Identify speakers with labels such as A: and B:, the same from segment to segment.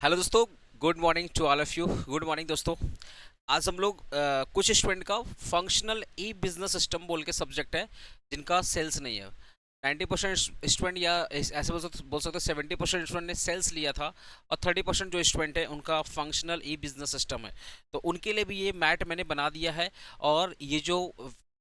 A: Hello दोस्तों। Good morning to all of you. Good morning दोस्तों। आज हम लोग कुछ स्टूडेंट का फंक्शनल ई बिजनेस सिस्टम बोल के सब्जेक्ट है जिनका सेल्स नहीं है। 90% स्टूडेंट या ऐसे बोल सकते 70% स्टूडेंट ने सेल्स लिया था और 30% जो स्टूडेंट है उनका फंक्शनल ई बिजनेस सिस्टम है। तो उनके लिए भी ये मैट मैंने बना दिया है। और ये जो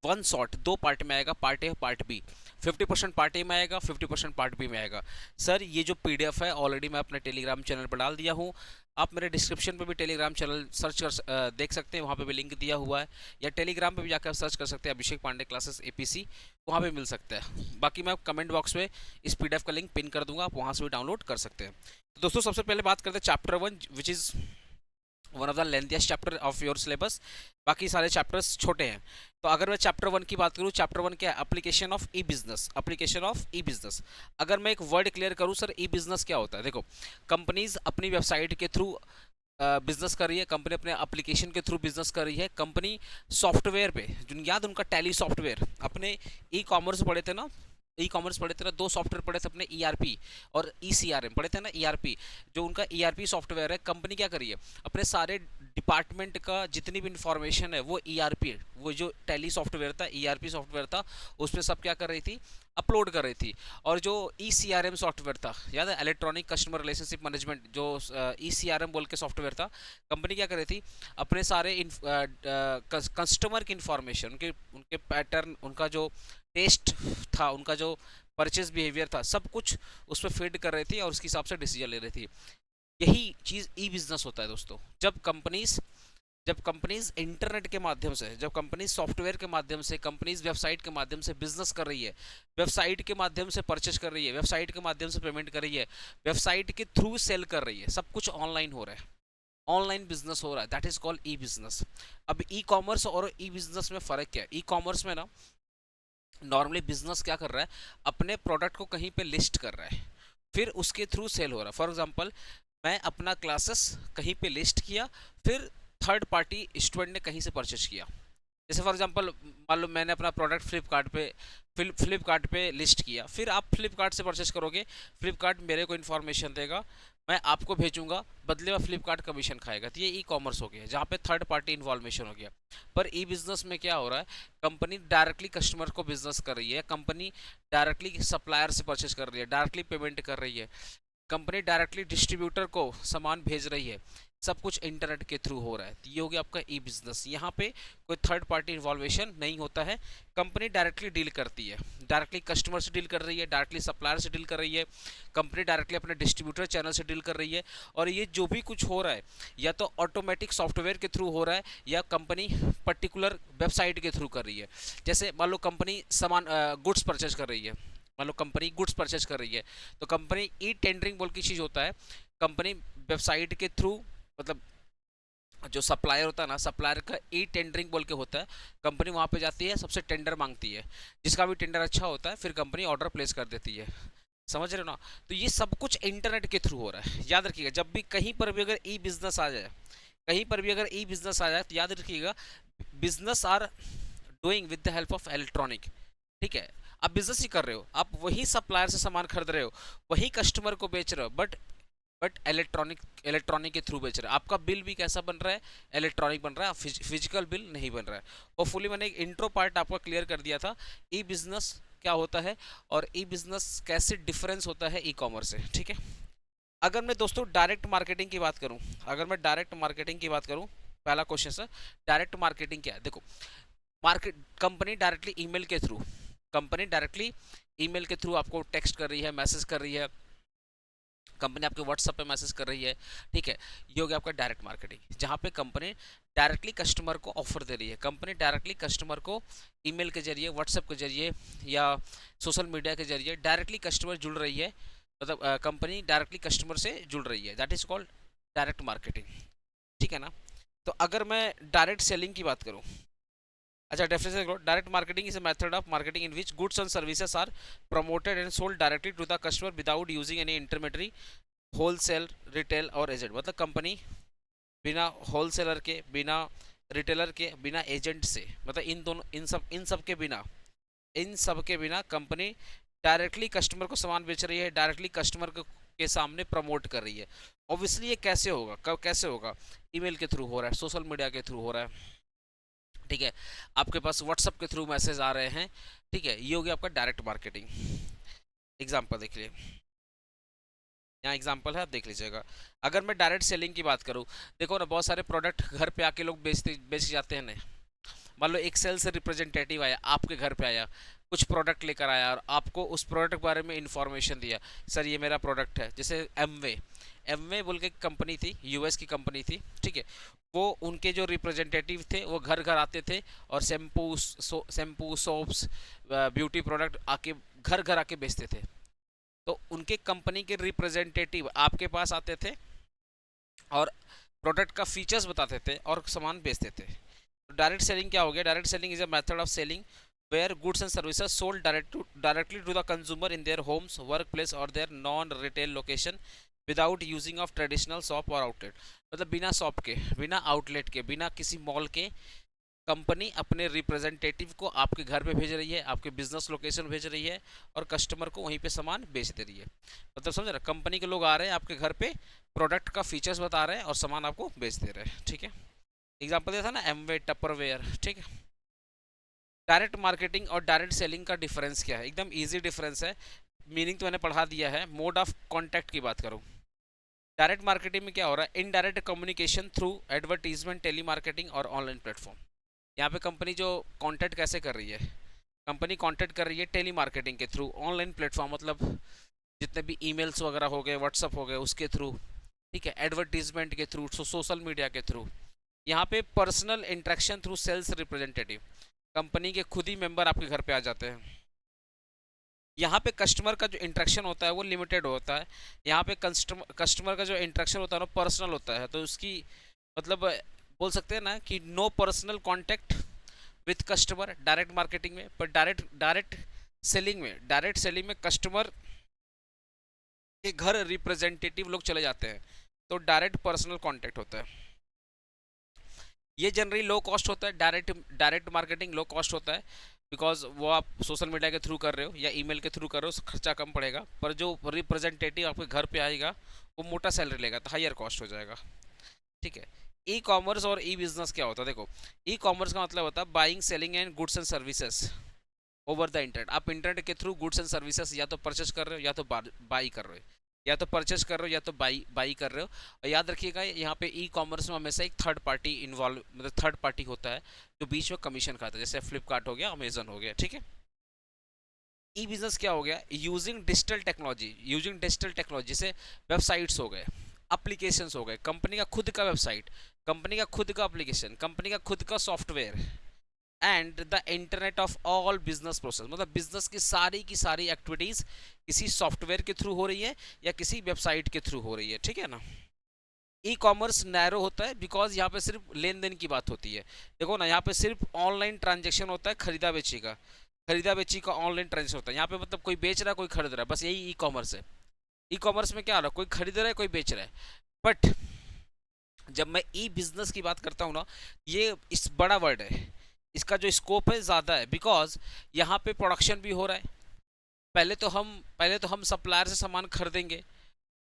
A: वन शॉट दो पार्ट में आएगा, part A part B. 50% part A में आएगा, 50% पार्ट बी में आएगा। सर ये जो पीडीएफ है ऑलरेडी मैं अपने टेलीग्राम चैनल पर डाल दिया हूँ। आप मेरे डिस्क्रिप्शन पे भी टेलीग्राम चैनल सर्च देख सकते हैं, वहाँ पे भी लिंक दिया हुआ है। या टेलीग्राम पे भी जाकर सर्च कर सकते हैं अभिषेक पांडे क्लासेस एपीसी, वहाँ पे मिल सकता है। बाकी मैं कमेंट बॉक्स में इस पीडीएफ का लिंक पिन कर दूंगा, आप वहाँ से भी डाउनलोड कर सकते हैं। तो दोस्तों सबसे पहले बात करते हैं chapter 1 which is one of the lengthiest chapter of your syllabus. बाकी सारे चैप्टर्स छोटे हैं। तो अगर मैं चैप्टर 1 की बात करूँ, चैप्टर 1 क्या है? Application of e business. Application of e business. अगर मैं एक वर्ड क्लियर करूँ सर, ई बिजनेस क्या होता है? देखो, कंपनीज अपनी वेबसाइट के थ्रू बिजनेस कर रही है, कंपनी अपने एप्लीकेशन के थ्रू बिजनेस कर रही है, कंपनी सॉफ्टवेयर पे, जो याद उनका टैली सॉफ्टवेयर, अपने ई कॉमर्स पढ़े थे ना, ई कॉमर्स पढ़े थे ना, दो सॉफ्टवेयर पढ़े थे अपने, ईआरपी और ईसीआरएम पढ़े थे ना। ईआरपी जो उनका ईआरपी सॉफ्टवेयर है, कंपनी क्या करी है? अपने सारे डिपार्टमेंट का जितनी भी इंफॉर्मेशन है वो ईआरपी, वो जो टैली सॉफ्टवेयर था, ईआरपी सॉफ्टवेयर था, उसमें सब क्या कर रही थी? अपलोड कर रही थी। और जो ई सी आर एम सॉफ्टवेयर था, याद है, इलेक्ट्रॉनिक कस्टमर रिलेशनशिप मैनेजमेंट, जो ई सी आर एम बोल के सॉफ्टवेयर था, कंपनी क्या कर रही थी? अपने सारे कस्टमर की इंफॉर्मेशन, उनके उनके पैटर्न, उनका जो टेस्ट था, उनका जो परचेज बिहेवियर था, सब कुछ उस पर फीड कर रही थी और उसके हिसाब से डिसीजन ले रही थी। यही चीज़ ई बिजनेस होता है दोस्तों। जब कंपनीज इंटरनेट के माध्यम से, जब कंपनीज सॉफ्टवेयर के माध्यम से, कंपनीज वेबसाइट के माध्यम से बिजनेस कर रही है, वेबसाइट के माध्यम से परचेज कर रही है, वेबसाइट के माध्यम से पेमेंट कर रही है, वेबसाइट के थ्रू सेल कर रही है, सब कुछ ऑनलाइन हो रहा है, ऑनलाइन बिजनेस हो रहा है, that is called E business. अब ई कॉमर्स और ई बिजनेस में फ़र्क क्या है? ई कॉमर्स में ना, नॉर्मली बिजनेस क्या कर रहा है? अपने प्रोडक्ट को कहीं पे लिस्ट कर रहा है, फिर उसके थ्रू सेल हो रहा है। फॉर एग्जांपल, मैं अपना क्लासेस कहीं पे लिस्ट किया, फिर थर्ड पार्टी स्टूडेंट ने कहीं से परचेज किया। जैसे फॉर एग्जांपल, मान लो मैंने अपना प्रोडक्ट फ्लिपकार्ट पे लिस्ट किया, फिर आप फ्लिपकार्ट से परचेज करोगे, फ्लिपकार्ट मेरे को इन्फॉर्मेशन देगा, मैं आपको भेजूंगा, बदले में फ्लिपकार्ट कमीशन खाएगा। तो ये ई कॉमर्स हो गया, जहाँ पे थर्ड पार्टी इन्फॉर्मेशन हो गया। पर ई बिजनेस में क्या हो रहा है? कंपनी डायरेक्टली कस्टमर को बिजनेस कर रही है, कंपनी डायरेक्टली सप्लायर से परचेज कर रही है, डायरेक्टली पेमेंट कर रही है, कंपनी डायरेक्टली डिस्ट्रीब्यूटर को सामान भेज रही है, सब कुछ इंटरनेट के थ्रू हो रहा है। तो ये हो गया आपका ई बिजनेस। यहाँ पे कोई थर्ड पार्टी इन्वॉल्वेशन नहीं होता है, कंपनी डायरेक्टली डील करती है, डायरेक्टली कस्टमर से डील कर रही है, डायरेक्टली सप्लायर से डील कर रही है, कंपनी डायरेक्टली अपने डिस्ट्रीब्यूटर चैनल से डील कर रही है। और ये जो भी कुछ हो रहा है, या तो ऑटोमेटिक सॉफ्टवेयर के थ्रू हो रहा है, या कंपनी पर्टिकुलर वेबसाइट के थ्रू कर रही है। जैसे मान लो कंपनी सामान गुड्स परचेज कर रही है, मान लो कंपनी गुड्स परचेज कर रही है, तो कंपनी ई टेंडरिंग बोल की चीज़ होता है। कंपनी वेबसाइट के थ्रू, मतलब जो सप्लायर होता है ना, सप्लायर का ई टेंडरिंग बोल के होता है, कंपनी वहाँ पे जाती है, सबसे टेंडर मांगती है, जिसका भी टेंडर अच्छा होता है फिर कंपनी ऑर्डर प्लेस कर देती है। समझ रहे हो ना? तो ये सब कुछ इंटरनेट के थ्रू हो रहा है। याद रखिएगा, जब भी कहीं पर भी अगर ई बिजनेस आ जाए, कहीं पर भी अगर ई बिजनेस आ जाए, तो याद रखिएगा, business are doing with the help of electronic. ठीक है, आप बिजनेस ही कर रहे हो, आप वही सप्लायर से सामान खरीद रहे हो, वही कस्टमर को बेच रहे हो, बट इलेक्ट्रॉनिक के थ्रू बेच रहे हैं। आपका बिल भी कैसा बन रहा है? इलेक्ट्रॉनिक बन रहा है, फिजिकल बिल नहीं बन रहा है। होपफुली मैंने एक इंट्रो पार्ट आपका क्लियर कर दिया था, ई बिजनेस क्या होता है और ई बिजनेस कैसे डिफरेंस होता है ई कॉमर्स से। ठीक है, अगर मैं दोस्तों डायरेक्ट मार्केटिंग की बात करूं, अगर मैं डायरेक्ट मार्केटिंग की बात करूं, पहला क्वेश्चन सर, डायरेक्ट मार्केटिंग क्या है? देखो, मार्केट कंपनी डायरेक्टली ईमेल के थ्रू, कंपनी डायरेक्टली ईमेल के थ्रू आपको टेक्स्ट कर रही है, मैसेज कर रही है, कंपनी आपके व्हाट्सएप पे मैसेज कर रही है। ठीक है, ये हो गया आपका डायरेक्ट मार्केटिंग, जहाँ पे कंपनी डायरेक्टली कस्टमर को ऑफर दे रही है, कंपनी डायरेक्टली कस्टमर को ईमेल के जरिए, व्हाट्सएप के जरिए या सोशल मीडिया के जरिए डायरेक्टली कस्टमर जुड़ रही है, मतलब कंपनी डायरेक्टली कस्टमर से जुड़ रही है, that is called direct marketing. ठीक है ना? तो अगर मैं डायरेक्ट सेलिंग की बात करूँ, अच्छा, डेफिनेशन देखो, direct marketing is a method of marketing in which goods and services are promoted and sold directly to the customer without using any intermediary, wholesale, retail और एजेंट। मतलब कंपनी बिना wholesaler के, बिना रिटेलर के, बिना agent से, मतलब इन दोनों, इन सब के बिना कंपनी डायरेक्टली कस्टमर को सामान बेच रही है, डायरेक्टली कस्टमर के सामने प्रमोट कर रही है। ऑब्वियसली ये कैसे होगा, कब कैसे होगा? ईमेल के थ्रू हो रहा है, सोशल मीडिया के थ्रू हो रहा है, ठीक है, आपके पास व्हाट्सअप के थ्रू मैसेज आ रहे हैं, ठीक है, ये हो गया आपका डायरेक्ट मार्केटिंग। एग्जाम्पल देख लिए, यहाँ एग्जाम्पल है, आप देख लीजिएगा। अगर मैं डायरेक्ट सेलिंग की बात करूँ, देखो ना, बहुत सारे प्रोडक्ट घर पे आके लोग बेच जाते हैं ना। मान लो एक सेल्स रिप्रेजेंटेटिव आया, आपके घर पे आया, कुछ प्रोडक्ट लेकर आया और आपको उस प्रोडक्ट के बारे में इंफॉर्मेशन दिया, सर ये मेरा प्रोडक्ट है। जैसे एमवे, एमवे बोल के कंपनी थी, यूएस की कंपनी थी, ठीक है, वो उनके जो रिप्रेजेंटेटिव थे वो घर घर आते थे और शैम्पू सोप्स, ब्यूटी प्रोडक्ट आके घर घर आके बेचते थे। तो उनके कंपनी के रिप्रेजेंटेटिव आपके पास आते थे और प्रोडक्ट का फीचर्स बताते थे और सामान बेचते थे। डायरेक्ट सेलिंग क्या हो गया? Direct selling is a method of selling where goods and services sold directly to the consumer in their homes, workplace or their non-retail location without using of traditional shop or outlet। मतलब बिना shop के, बिना outlet के, बिना किसी mall के company अपने representative को आपके घर पे भेज रही है, आपके बिजनेस लोकेशन भेज रही है और कस्टमर को वहीं पे सामान बेच दे रही है। मतलब समझ रहे, कंपनी के लोग आ रहे हैं आपके घर पे, प्रोडक्ट का फीचर्स बता रहे हैं और सामान आपको बेच दे रहे हैं, ठीक है। एग्जाम्पल दिया था ना, एमवे, टपरवेयर, ठीक है। डायरेक्ट मार्केटिंग और डायरेक्ट सेलिंग का डिफरेंस क्या है? एकदम इजी डिफरेंस है, मीनिंग तो मैंने पढ़ा दिया है। मोड ऑफ कॉन्टैक्ट की बात करूँ, डायरेक्ट मार्केटिंग में क्या हो रहा है? Indirect communication through advertisement, telemarketing और ऑनलाइन प्लेटफॉर्म। यहाँ पे कंपनी जो कॉन्टैक्ट कैसे कर रही है? कंपनी कॉन्टैक्ट कर रही है टेली मार्केटिंग के थ्रू, ऑनलाइन प्लेटफॉर्म मतलब जितने भी ईमेल्स वगैरह हो गए, व्हाट्सअप हो गए, उसके थ्रू, ठीक है, एडवर्टीजमेंट के थ्रू, सोशल मीडिया के थ्रू। यहाँ पे personal interaction through sales representative, company के खुद ही मेंबर आपके घर पे आ जाते हैं। यहाँ पे कस्टमर का जो इंटरेक्शन होता है वो लिमिटेड होता है। यहाँ पे कस्टमर का जो इंटरेक्शन होता है ना पर्सनल होता है, तो उसकी मतलब बोल सकते हैं ना कि no personal contact with customer direct marketing में। पर डायरेक्ट सेलिंग में कस्टमर के घर रिप्रेजेंटेटिव लोग चले जाते हैं, तो डायरेक्ट पर्सनल कांटेक्ट होता है। ये जनरली लो कॉस्ट होता है, डायरेक्ट मार्केटिंग लो कॉस्ट होता है, बिकॉज वो आप सोशल मीडिया के थ्रू कर रहे हो या ईमेल के थ्रू कर रहे हो, खर्चा कम पड़ेगा। पर जो रिप्रेजेंटेटिव आपके घर पे आएगा वो मोटा सैलरी लेगा, तो हायर कॉस्ट हो जाएगा, ठीक है। ई कॉमर्स और ई बिजनेस क्या होता है? देखो, ई कॉमर्स का मतलब होता है buying, selling and goods and services over the internet. आप इंटरनेट के थ्रू गुड्स एंड सर्विसेज या तो परचेस कर रहे हो या तो बाई कर रहे हो, या तो परचेस कर रहे हो या तो बाई कर रहे हो। और याद रखिएगा, यहाँ पे ई कॉमर्स में हमेशा एक थर्ड पार्टी इन्वॉल्व, मतलब थर्ड पार्टी होता है जो बीच में कमीशन खाता है, जैसे फ्लिपकार्ट हो गया, अमेजन हो गया, ठीक है। ई बिजनेस क्या हो गया? यूजिंग डिजिटल टेक्नोलॉजी से वेबसाइट्स हो गए, एप्लीकेशंस हो गए, कंपनी का खुद का वेबसाइट, कंपनी का खुद का एप्लीकेशन, कंपनी का खुद का software and the internet of all business process. मतलब बिजनेस की सारी एक्टिविटीज किसी सॉफ्टवेयर के थ्रू हो रही है या किसी वेबसाइट के थ्रू हो रही है, ठीक है ना। ई कॉमर्स नैरो होता है बिकॉज यहाँ पे सिर्फ लेन देन की बात होती है। देखो ना, यहाँ पे सिर्फ ऑनलाइन ट्रांजेक्शन होता है, खरीदा बेची का ऑनलाइन ट्रांजेक्शन होता है। यहाँ पे मतलब कोई बेच रहा है, कोई खरीद रहा है, बस यही ई कॉमर्स है। ई कॉमर्स में क्या हो रहा है? कोई खरीद रहा है, कोई बेच रहा है। बट जब मैं ई बिजनेस की बात करता हूँ ना, ये इस बड़ा वर्ड है, इसका जो स्कोप है ज़्यादा है, बिकॉज यहाँ पे प्रोडक्शन भी हो रहा है। पहले तो हम सप्लायर से सामान खरीदेंगे,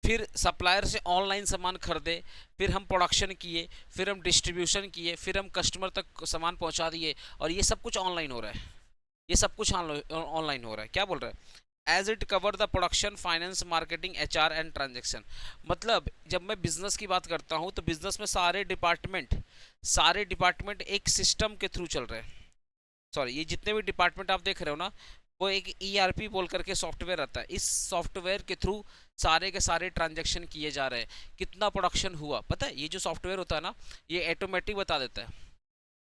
A: फिर सप्लायर से ऑनलाइन सामान खरीदे, फिर हम प्रोडक्शन किए, फिर हम डिस्ट्रीब्यूशन किए, फिर हम कस्टमर तक सामान पहुंचा दिए, और ये सब कुछ ऑनलाइन हो रहा है। ये सब कुछ ऑनलाइन हो रहा है। क्या बोल रहा है? As it cover the production, finance, marketing, HR and transaction. मतलब जब मैं बिजनेस की बात करता हूँ तो बिजनेस में सारे डिपार्टमेंट एक सिस्टम के थ्रू चल रहे हैं। सॉरी, ये जितने भी डिपार्टमेंट आप देख रहे हो ना, वो एक ईआरपी बोल करके सॉफ्टवेयर आता है। इस सॉफ्टवेयर के थ्रू सारे के सारे ट्रांजैक्शन किए जा रहे हैं। कितना प्रोडक्शन हुआ पता है? ये जो सॉफ्टवेयर होता है ना, ये ऑटोमेटिक बता देता है।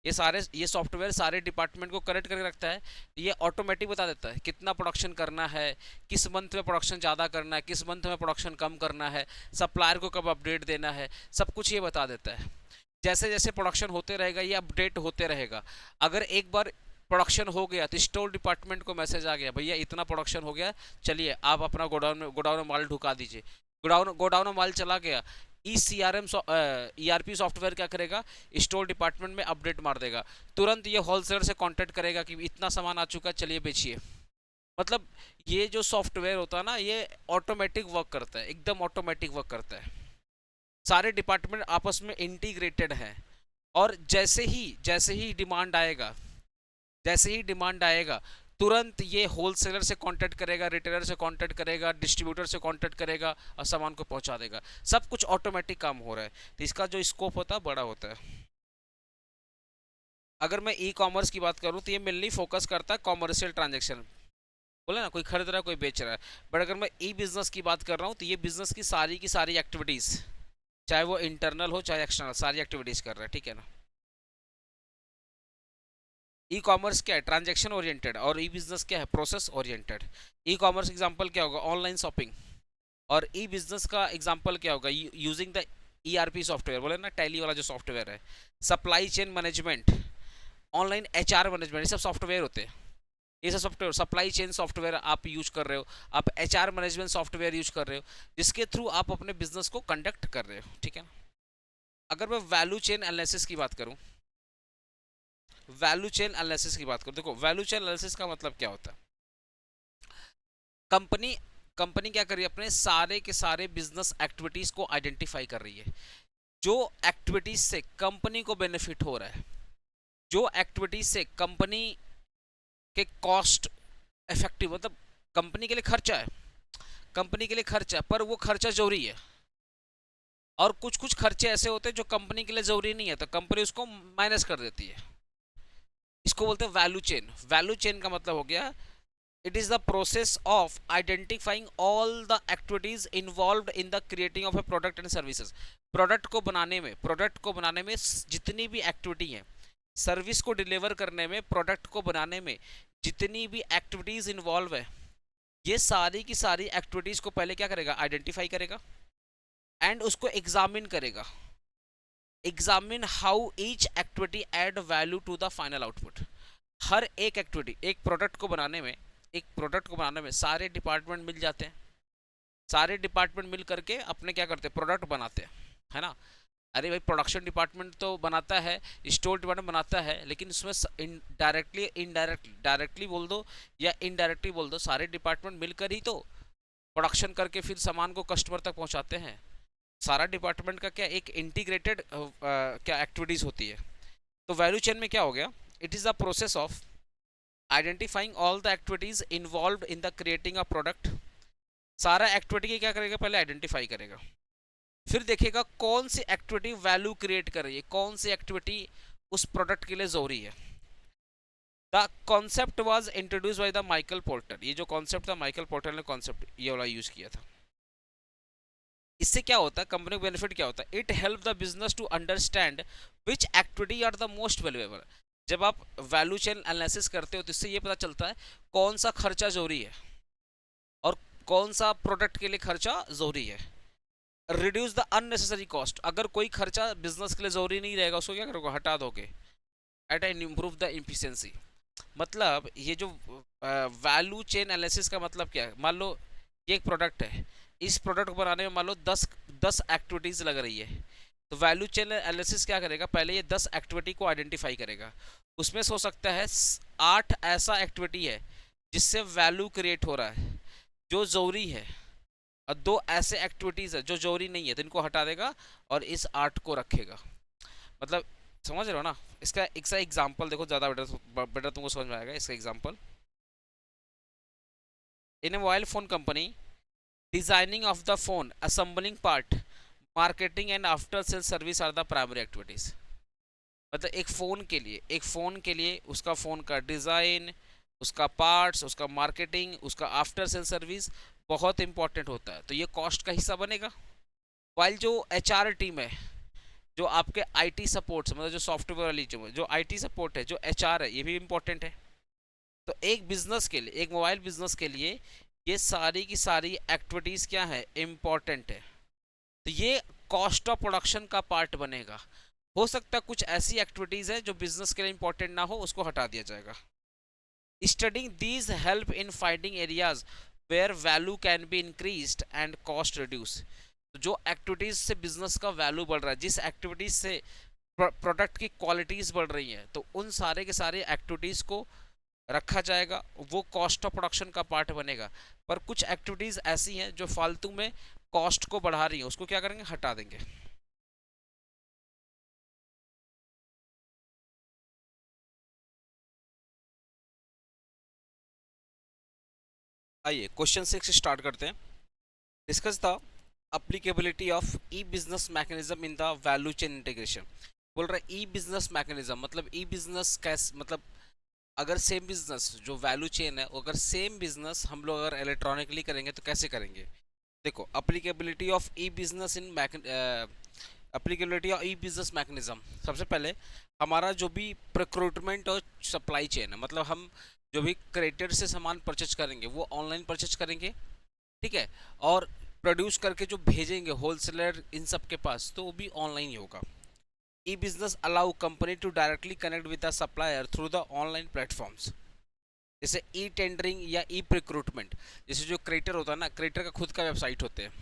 A: ये सॉफ्टवेयर सारे डिपार्टमेंट को कनेक्ट करके रखता है। ये ऑटोमेटिक बता देता है कितना प्रोडक्शन करना है, किस मंथ में प्रोडक्शन ज़्यादा करना है, किस मंथ में प्रोडक्शन कम करना है, सप्लायर को कब अपडेट देना है, सब कुछ ये बता देता है। जैसे जैसे प्रोडक्शन होते रहेगा ये अपडेट होते रहेगा। अगर एक बार प्रोडक्शन हो गया तो स्टोर डिपार्टमेंट को मैसेज आ गया, भैया इतना प्रोडक्शन हो गया, चलिए आप अपना गोडाउन में माल ढुका दीजिए। गोडाउन में माल चला गया, ईआरपी सॉफ्टवेयर क्या करेगा? स्टोर डिपार्टमेंट में अपडेट मार देगा, तुरंत ये होलसेलर से कांटेक्ट करेगा कि इतना सामान आ चुका, चलिए बेचिए। मतलब ये जो सॉफ्टवेयर होता है ना, ये ऑटोमेटिक वर्क करता है, एकदम ऑटोमेटिक वर्क करता है। सारे डिपार्टमेंट आपस में इंटीग्रेटेड हैं, और जैसे ही डिमांड आएगा तुरंत ये होलसेलर से कांटेक्ट करेगा, रिटेलर से कांटेक्ट करेगा, डिस्ट्रीब्यूटर से कांटेक्ट करेगा और सामान को पहुंचा देगा। सब कुछ ऑटोमेटिक काम हो रहा है, तो इसका जो स्कोप होता है बड़ा होता है। अगर मैं ई कॉमर्स की बात करूं तो ये मेनली फोकस करता है कॉमर्शियल ट्रांजेक्शन, बोले ना कोई खरीद रहा है कोई बेच रहा है। बट अगर मैं ई बिजनेस की बात कर रहा हूँ तो ये बिजनेस की सारी एक्टिविटीज़, चाहे वो इंटरनल हो चाहे एक्सटर्नल, सारी एक्टिविटीज़ कर रहा है, ठीक है ना। ई कॉमर्स क्या है? ट्रांजैक्शन ओरिएंटेड, और ई बिजनेस क्या है? Process oriented. E commerce example क्या होगा? Online shopping. और ई बिजनेस का एग्जांपल क्या होगा? यूजिंग द ईआरपी सॉफ्टवेयर, बोले ना टैली वाला जो सॉफ्टवेयर है, supply chain management, online HR management, ये सब सॉफ्टवेयर होते हैं। ये सब सॉफ्टवेयर, सप्लाई चेन सॉफ्टवेयर आप यूज कर रहे हो, आप एचआर मैनेजमेंट सॉफ्टवेयर यूज कर रहे हो, जिसके थ्रू आप अपने बिजनेस को कंडक्ट कर रहे हो, ठीक है ना। अगर मैं वैल्यू चेन एनालिसिस की बात करूं, देखो वैल्यू चेन एनालिसिस का मतलब क्या होता है? कंपनी कंपनी क्या कर रही है? अपने सारे के सारे बिजनेस एक्टिविटीज को आइडेंटिफाई कर रही है, जो एक्टिविटीज से कंपनी को बेनिफिट हो रहा है, जो एक्टिविटीज से कंपनी के कॉस्ट इफेक्टिव, मतलब कंपनी के लिए खर्चा है, पर वो खर्चा जरूरी है। और कुछ कुछ खर्चे ऐसे होते हैं जो कंपनी के लिए जरूरी नहीं है, तो कंपनी उसको माइनस कर देती है। इसको बोलते हैं वैल्यू चेन। वैल्यू चेन का मतलब हो गया, it is the process of identifying all the activities involved in the creating of A product and services. Product को बनाने में जितनी भी एक्टिविटी है, सर्विस को डिलीवर करने में, प्रोडक्ट को बनाने में जितनी भी एक्टिविटीज इन्वॉल्व है, ये सारी की सारी एक्टिविटीज को पहले क्या करेगा? आइडेंटिफाई करेगा एंड उसको एग्जामिन करेगा। Examine how each activity add value to the final output. हर एक एक्टिविटी, एक प्रोडक्ट को बनाने में सारे डिपार्टमेंट मिल जाते हैं, सारे डिपार्टमेंट मिल करके अपने क्या करते हैं? प्रोडक्ट बनाते हैं, है ना। अरे भाई, प्रोडक्शन डिपार्टमेंट तो बनाता है, स्टोर डिपार्टमेंट बनाता है, लेकिन उसमें डायरेक्टली बोल दो या इनडायरेक्टली बोल दो, सारे डिपार्टमेंट मिलकर ही तो प्रोडक्शन करके फिर सामान को कस्टमर तक पहुंचाते हैं। सारा डिपार्टमेंट का क्या एक इंटीग्रेटेड क्या एक्टिविटीज़ होती है। तो वैल्यू चेन में क्या हो गया? It is the process of identifying all the activities involved in the creating a product. सारा एक्टिविटी क्या करेगा? पहले आइडेंटिफाई करेगा, फिर देखेगा कौन सी एक्टिविटी वैल्यू क्रिएट कर रही है, कौन सी एक्टिविटी उस प्रोडक्ट के लिए जरूरी है। The concept was introduce by the Michael porter. ये जो कॉन्सेप्ट था, माइकल पोर्टर ने कॉन्सेप्ट ये वाला यूज किया था। इससे क्या होता है? कंपनी को बेनिफिट क्या होता है? It help the business to understand which activity are the most valuable. जब आप वैल्यू चेन एनालिसिस करते हो तो इससे ये पता चलता है कौन सा खर्चा जरूरी है और कौन सा प्रोडक्ट के लिए खर्चा जरूरी है। Reduce the unnecessary cost. अगर कोई खर्चा बिजनेस के लिए जरूरी नहीं रहेगा, उसको क्या करोगे? हटा दोगे। Add and improve the efficiency. मतलब ये जो वैल्यू चेन एनालिसिस का मतलब क्या है? मान लो ये एक प्रोडक्ट है, इस प्रोडक्ट को बनाने में मान लो 10 एक्टिविटीज़ लग रही है, तो वैल्यू चेन एनालिसिस क्या करेगा? पहले ये 10 एक्टिविटी को आइडेंटिफाई करेगा। उसमें से हो सकता है 8 ऐसा एक्टिविटी है जिससे वैल्यू क्रिएट हो रहा है, जो जरूरी है, और 2 ऐसे एक्टिविटीज़ है जो जरूरी नहीं है, तो इनको हटा देगा और इस 8 को रखेगा। मतलब समझ रहे हो ना? इसका एक एग्जाम्पल देखो, ज़्यादा बेटर तुमको समझ में आएगा। इसका example, in a mobile phone company, designing of the phone, assembling part, marketing and after sale service are the primary activities. मतलब एक फ़ोन के लिए उसका फ़ोन का डिज़ाइन, उसका पार्ट्स, उसका मार्केटिंग, उसका आफ्टर सेल सर्विस बहुत इंपॉर्टेंट होता है, तो ये कॉस्ट का हिस्सा बनेगा। वाइल जो एचआर टीम है, जो आपके आईटी सपोर्ट, मतलब जो सॉफ्टवेयर वाली जो आईटी सपोर्ट है, जो एचआर है, ये भी इंपॉर्टेंट है। तो एक बिजनेस के लिए, एक मोबाइल बिजनेस के लिए ये सारी की सारी एक्टिविटीज़ क्या है? इम्पॉर्टेंट है। तो ये कॉस्ट ऑफ प्रोडक्शन का पार्ट बनेगा। हो सकता है कुछ ऐसी एक्टिविटीज़ है जो बिजनेस के लिए इंपॉर्टेंट ना हो, उसको हटा दिया जाएगा। Studying these help in finding areas where value can be increased and cost reduce. तो जो एक्टिविटीज़ से बिजनेस का वैल्यू बढ़ रहा है, जिस एक्टिविटीज़ से प्रोडक्ट की क्वालिटीज़ बढ़ रही हैं, तो उन सारे के सारे एक्टिविटीज़ को रखा जाएगा, वो कॉस्ट ऑफ प्रोडक्शन का पार्ट बनेगा। पर कुछ एक्टिविटीज़ ऐसी हैं जो फालतू में कॉस्ट को बढ़ा रही हैं, उसको क्या करेंगे? हटा देंगे। आइए क्वेश्चन 6 स्टार्ट करते हैं। Discuss the applicability of e business mechanism in the value chain integration. बोल रहा है ई बिजनेस मैकेनिज्म मतलब ई बिजनेस कैसे, मतलब अगर सेम बिजनेस जो वैल्यू चेन है, अगर सेम बिजनेस हम लोग अगर इलेक्ट्रॉनिकली करेंगे तो कैसे करेंगे। देखो applicability of e business in applicability of e business mechanism. सबसे पहले हमारा जो भी प्रिक्रूटमेंट और सप्लाई चेन है, मतलब हम जो भी क्रेडिटर से सामान परचेज करेंगे वो ऑनलाइन परचेज करेंगे, ठीक है, और प्रोड्यूस करके जो भेजेंगे होलसेलर इन सब के पास तो वो भी ऑनलाइन ही होगा। E business allow company to directly connect with the supplier through the online platforms, जैसे ई टेंडरिंग या ई प्रिक्रूटमेंट। जैसे जो क्रेडिटर होता है ना, क्रेडिटर का खुद का वेबसाइट होते हैं,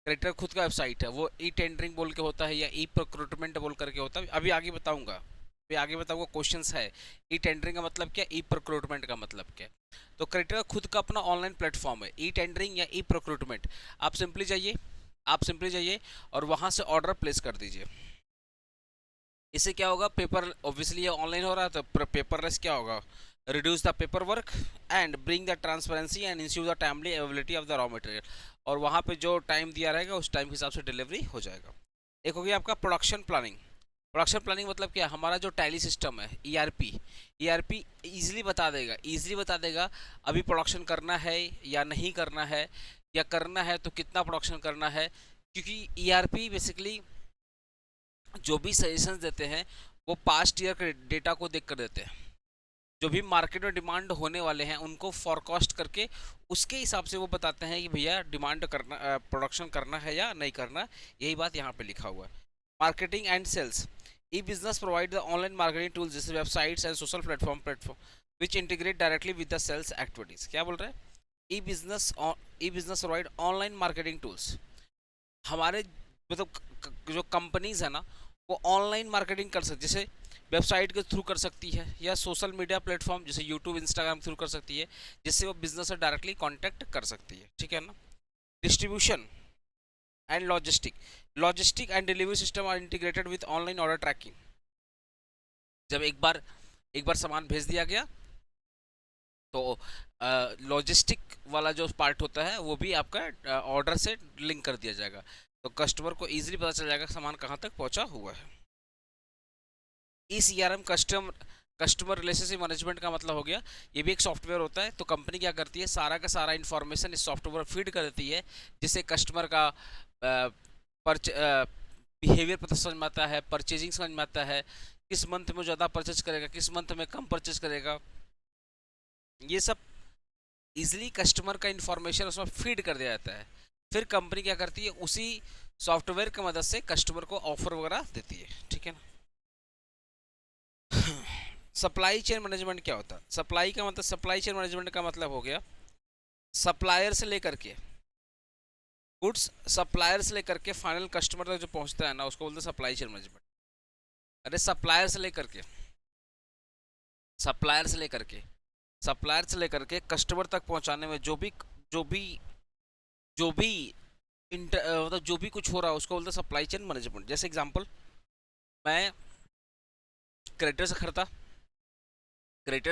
A: क्रेडिटर खुद का वेबसाइट है, वो ई टेंडरिंग बोल के होता है या ई प्रिक्रूटमेंट बोल करके होता है। अभी आगे बताऊंगा, अभी आगे बताऊंगा क्वेश्चंस है। ई टेंडरिंग का मतलब क्या, ई प्रिक्रूटमेंट का मतलब क्या। तो क्रेडिटर का खुद का अपना ऑनलाइन प्लेटफॉर्म है, ई टेंडरिंग या ई प्रिक्रूटमेंट। आप सिंपली जाइए और वहां से ऑर्डर प्लेस कर दीजिए। इससे क्या होगा, पेपर ऑब्वियसली ये ऑनलाइन हो रहा है तो पेपरलेस क्या होगा, reduce the paper work and bring the transparency and ensure the timely availability of the raw material. और वहाँ पे जो टाइम दिया रहेगा उस टाइम के हिसाब से डिलीवरी हो जाएगा। एक हो गया आपका प्रोडक्शन प्लानिंग। प्रोडक्शन प्लानिंग मतलब क्या, हमारा जो टैली सिस्टम है ईआरपी इजीली बता देगा अभी प्रोडक्शन करना है या नहीं करना है, या करना है तो कितना प्रोडक्शन करना है। क्योंकि ईआरपी बेसिकली जो भी सजेशंस देते हैं वो पास्ट ईयर के डेटा को देख कर देते हैं। जो भी मार्केट में डिमांड होने वाले हैं उनको फॉरकास्ट करके उसके हिसाब से वो बताते हैं कि भैया डिमांड करना, प्रोडक्शन करना है या नहीं करना। यही बात यहाँ पे लिखा हुआ है। Marketing and sales. E business provide the online marketing tools जैसे websites and social platform which integrate directly with the sales activities. क्या बोल रहे हैं, e business provide online marketing tools. हमारे मतलब जो कंपनीज है ना वो ऑनलाइन मार्केटिंग कर सकती, जैसे वेबसाइट के थ्रू कर सकती है या सोशल मीडिया प्लेटफॉर्म जैसे यूट्यूब इंस्टाग्राम थ्रू कर सकती है, जिससे वो बिजनेस से डायरेक्टली कांटेक्ट कर सकती है, ठीक है ना। Distribution and logistic and delivery system are integrated with online order tracking. जब एक बार सामान भेज दिया गया तो लॉजिस्टिक वाला जो पार्ट होता है वो भी आपका ऑर्डर से लिंक कर दिया जाएगा, तो कस्टमर को इजीली पता चल जाएगा सामान कहाँ तक पहुँचा हुआ है। ECRM कस्टमर रिलेशनशिप मैनेजमेंट का मतलब हो गया, ये भी एक सॉफ्टवेयर होता है। तो कंपनी क्या करती है, सारा का सारा इन्फॉर्मेशन इस सॉफ्टवेयर फीड कर देती है, जिससे कस्टमर का बिहेवियर पता समझ में आता है, परचेजिंग समझ में आता है, किस मंथ में ज़्यादा परचेज करेगा, किस मंथ में कम परचेज करेगा। ये सब इजिली कस्टमर का इन्फॉर्मेशन उसमें फीड कर दिया जाता है। फिर कंपनी क्या करती है, उसी सॉफ्टवेयर की मदद से कस्टमर को ऑफर वगैरह देती है, ठीक है ना। सप्लाई चेन मैनेजमेंट क्या होता है, सप्लाई चेन मैनेजमेंट का मतलब हो गया सप्लायर से लेकर के गुड्स, सप्लायर से लेकर के फाइनल कस्टमर तक जो पहुंचता है ना उसको बोलते हैं सप्लाई चेन मैनेजमेंट। अरे सप्लायर से लेकर के कस्टमर तक पहुंचाने में जो भी जो भी मतलब जो भी कुछ हो रहा है उसको बोलते हैं सप्लाई चेन मैनेजमेंट। जैसे एग्जांपल, मैं क्रेडिटर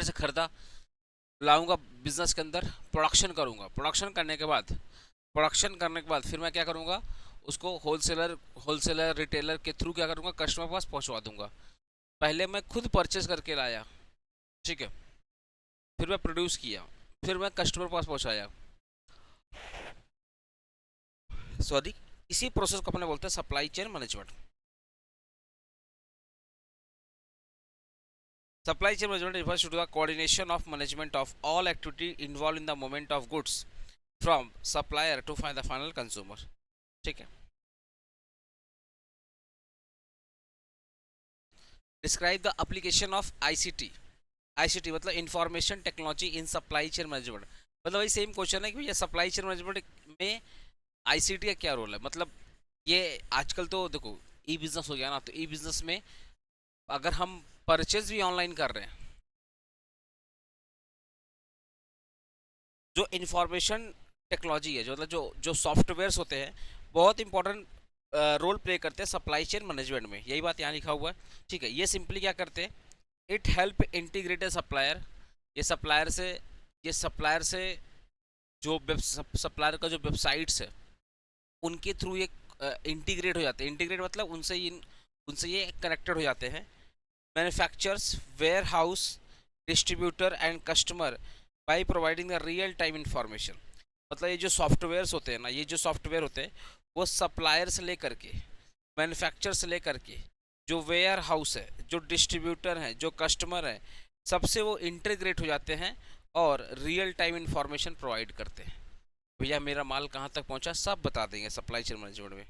A: से खरीदा लाऊंगा बिजनेस के अंदर, प्रोडक्शन करने के बाद फिर मैं क्या करूंगा, उसको होलसेलर रिटेलर के थ्रू क्या करूंगा, कस्टमर के पास पहुंचवा दूंगा। पहले मैं खुद परचेज करके लाया, ठीक है, फिर मैं प्रोड्यूस किया, फिर मैं कस्टमर के पास पहुंचाया, सॉरी, इसी प्रोसेस को अपने बोलते हैं supply chain management. Supply chain management refers to the coordination of management of all activity involved in the movement of goods from supplier to the final consumer, ठीक है। Describe the application of ICT मतलब information technology in supply chain management. मतलब वही same question है कि भैया supply chain management में ICT का क्या रोल है। मतलब ये आजकल तो देखो ई बिजनेस हो गया ना, तो ई बिजनेस में अगर हम परचेज भी ऑनलाइन कर रहे हैं, जो इंफॉर्मेशन टेक्नोलॉजी है, जो मतलब जो सॉफ्टवेयर्स होते हैं बहुत इंपॉर्टेंट रोल प्ले करते हैं सप्लाई चेन मैनेजमेंट में। यही बात यहाँ लिखा हुआ है, ठीक है। ये सिंपली क्या करते हैं, इट हेल्प इंटीग्रेटेड सप्लायर, ये सप्लायर से जो सप्लायर का जो वेबसाइट्स है उनके थ्रू ये इंटीग्रेट हो जाते हैं। इंटीग्रेट मतलब उनसे ये कनेक्टेड हो जाते हैं manufacturers, warehouse, distributor and customer by providing the real time information. मतलब ये जो सॉफ्टवेयर्स होते हैं ना, ये जो सॉफ्टवेयर होते हैं वो सप्लायर से लेकर के, मैन्युफैक्चर से लेकर के, जो वेयर हाउस है, जो डिस्ट्रीब्यूटर हैं, जो कस्टमर है, सबसे वो इंटीग्रेट हो जाते हैं और रियल टाइम इंफॉर्मेशन प्रोवाइड करते हैं। भैया मेरा माल कहाँ तक पहुँचा सब बता देंगे सप्लाई चेन मैनेजमेंट में।